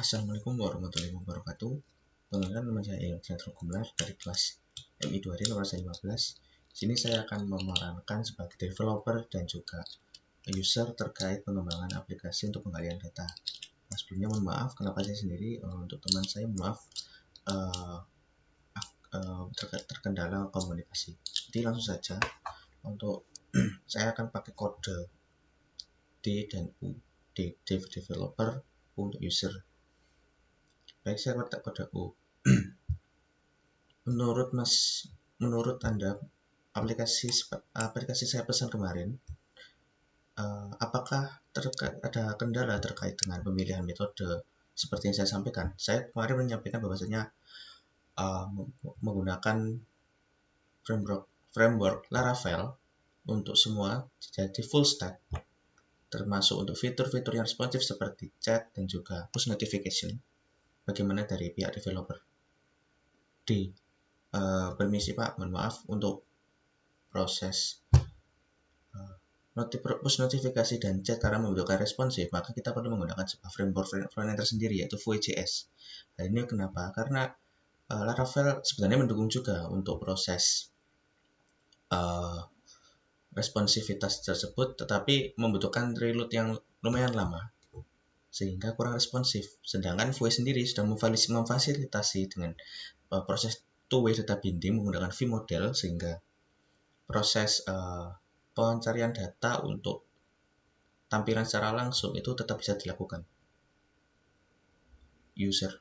Assalamualaikum warahmatullahi wabarakatuh. Perkenalkan, nama saya Ilham Gumlar dari kelas MI 2D nomor 15. Sini saya akan memerankan sebagai developer dan juga user terkait pengembangan aplikasi untuk penggalian data. Nah, sebelumnya mohon maaf kenapa saya sendiri, untuk teman saya maaf terkendala komunikasi. Jadi langsung saja untuk saya akan pakai kode D dan U, D developer, U untuk user. Baik, saya pakai kode U. Menurut Anda, aplikasi saya pesan kemarin, apakah ada kendala terkait dengan pemilihan metode seperti yang saya sampaikan? Saya kemarin menyampaikan bahwasanya menggunakan framework Laravel untuk semua jadi full stack, termasuk untuk fitur-fitur yang responsif seperti chat dan juga push notification. Bagaimana dari pihak developer? Permisi Pak, mohon maaf untuk proses push notifikasi dan chat karena membutuhkan responsif, maka kita perlu menggunakan sebuah framework frontend tersendiri yaitu Vue.js. Nah, ini kenapa? Karena Laravel sebenarnya mendukung juga untuk proses responsivitas tersebut, tetapi membutuhkan reload yang lumayan lama sehingga kurang responsif. Sedangkan Vue sendiri sudah memfasilitasi dengan proses two-way data binding menggunakan vModel, sehingga proses pencarian data untuk tampilan secara langsung itu tetap bisa dilakukan user.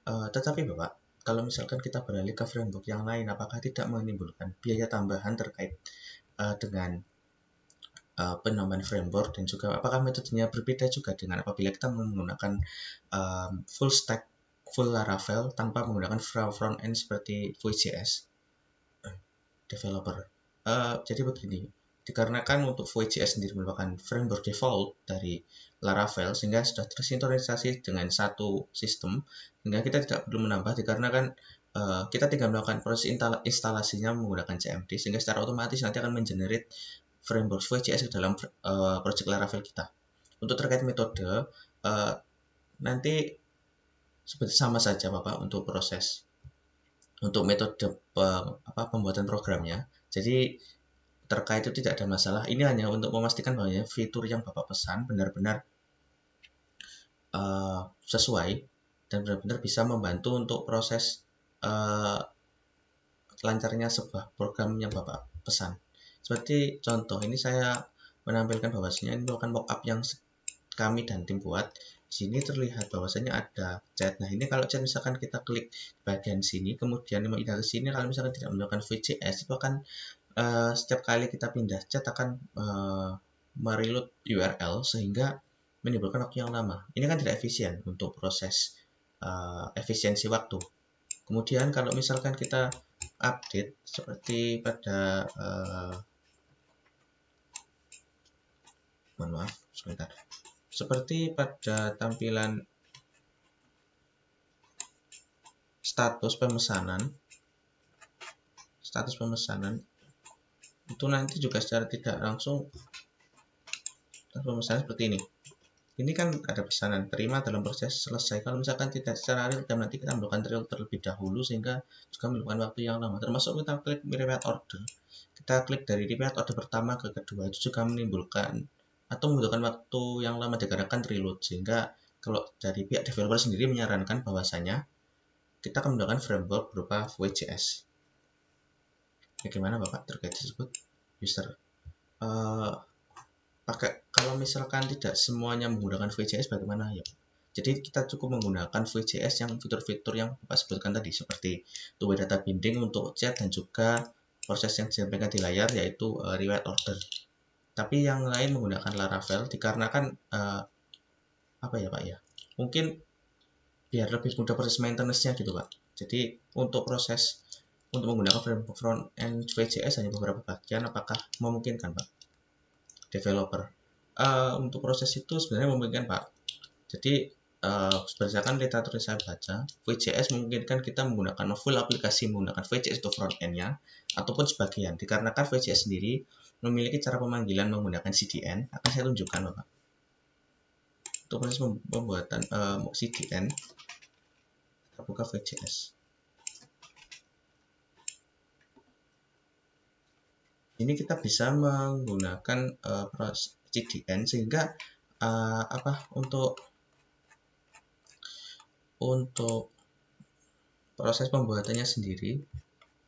Tetapi Bapak, kalau misalkan kita beralih ke framework yang lain, apakah tidak menimbulkan biaya tambahan terkait dengan penambahan framework, dan juga apakah metodenya berbeda juga dengan apabila kita menggunakan full stack, full Laravel tanpa menggunakan front end seperti Vue.js developer? Jadi begini, dikarenakan untuk Vue.js sendiri merupakan framework default dari Laravel sehingga sudah tersinkronisasi dengan satu sistem, sehingga kita tidak perlu menambah, dikarenakan kita tinggal melakukan proses instalasinya menggunakan CMD, sehingga secara otomatis nanti akan mengenerate framework Vue.js ke dalam project Laravel kita. Untuk terkait metode, nanti seperti sama saja Bapak untuk proses untuk metode pembuatan programnya. Jadi terkait itu tidak ada masalah. Ini hanya untuk memastikan bahwa fitur yang Bapak pesan benar-benar sesuai dan benar-benar bisa membantu untuk proses lancarnya sebuah program yang Bapak pesan. Seperti contoh, ini saya menampilkan bahwasanya ini merupakan mockup yang kami dan tim buat. Di sini terlihat bahwasanya ada chat. Nah, ini kalau chat misalkan kita klik bagian sini, kemudian pindah ke sini, kalau misalkan tidak menggunakan Vue.js, itu akan setiap kali kita pindah chat akan mereload URL sehingga menimbulkan waktu yang lama. Ini kan tidak efisien untuk proses efisiensi waktu. Kemudian kalau misalkan kita update seperti pada mohon maaf sebentar, seperti pada tampilan status pemesanan itu nanti juga secara tidak langsung pemesanan seperti ini. Ini kan ada pesanan terima dalam proses selesai. Kalau misalkan tidak secara real time, nanti kita melakukan real terlebih dahulu sehingga juga memakan waktu yang lama. Termasuk kita klik repeat order. Kita klik dari repeat order pertama ke kedua, itu juga menimbulkan atau membutuhkan waktu yang lama dikarenakan reload. Sehingga kalau dari pihak developer sendiri menyarankan bahwasanya kita akan menggunakan framework berupa Vue.js. Bagaimana Bapak terkait tersebut? User kalau misalkan tidak semuanya menggunakan Vue.js, bagaimana ya? Jadi kita cukup menggunakan Vue.js yang fitur-fitur yang Bapak sebutkan tadi, seperti two-way data binding untuk chat dan juga proses yang disampaikan di layar yaitu repeat order. Tapi yang lain menggunakan Laravel dikarenakan apa ya Pak ya? Mungkin biar lebih mudah proses maintenance-nya gitu Pak. Jadi untuk menggunakan framework front end Vue.js hanya beberapa bagian, apakah memungkinkan Pak developer? Untuk proses itu sebenarnya memungkinkan Pak. Jadi berdasarkan literatur yang saya baca, Vue.js memungkinkan kita menggunakan full aplikasi menggunakan Vue.js untuk front end-nya ataupun sebagian. Dikarenakan Vue.js sendiri memiliki cara pemanggilan menggunakan CDN, akan saya tunjukkan Bapak. untuk proses pembuatan CDN, kita buka VJS. Ini kita bisa menggunakan proses CDN sehingga untuk proses pembuatannya sendiri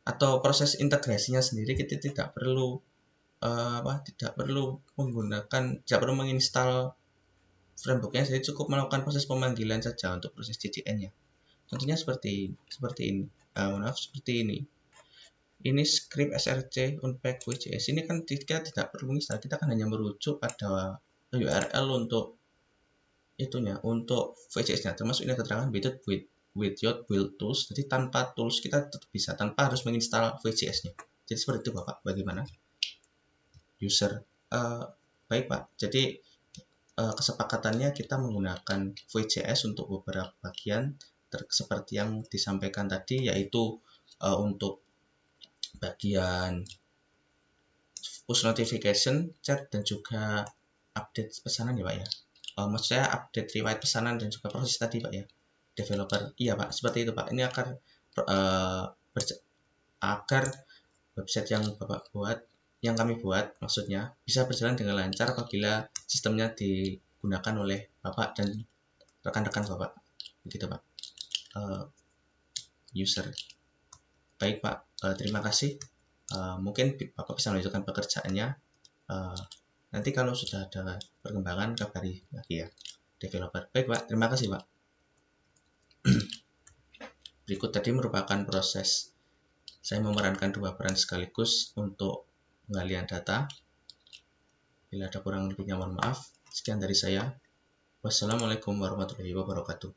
atau proses integrasinya sendiri kita tidak perlu menginstal frameworknya, jadi cukup melakukan proses pemanggilan saja untuk proses CDN-nya. Contohnya seperti ini. Seperti ini. Ini script src unpack VJS. Ini kan kita tidak perlu menginstal, kita kan hanya merujuk pada URL untuk untuk VJS-nya, termasuk ini keterangan with your build tools. Jadi tanpa tools kita tetap bisa, tanpa harus menginstal VJS-nya. Jadi seperti itu Bapak, bagaimana? User. Baik Pak, jadi kesepakatannya kita menggunakan VJS untuk beberapa bagian seperti yang disampaikan tadi, yaitu untuk bagian push notification, chat, dan juga update pesanan ya Pak ya. Maksud saya update riwayat pesanan dan juga proses tadi Pak ya, developer. Iya Pak, seperti itu Pak. Ini agar website yang kami buat maksudnya bisa berjalan dengan lancar apabila sistemnya digunakan oleh Bapak dan rekan-rekan Bapak, begitu Pak. User. Baik Pak, terima kasih. Mungkin Bapak bisa melanjutkan pekerjaannya. Nanti kalau sudah ada perkembangan kabari lagi ya, developer. Baik Pak, terima kasih Pak. Berikut tadi merupakan proses saya memerankan dua peran sekaligus untuk pengalihan data. Bila ada kurang lebihnya mohon maaf. Sekian dari saya. Wassalamualaikum warahmatullahi wabarakatuh.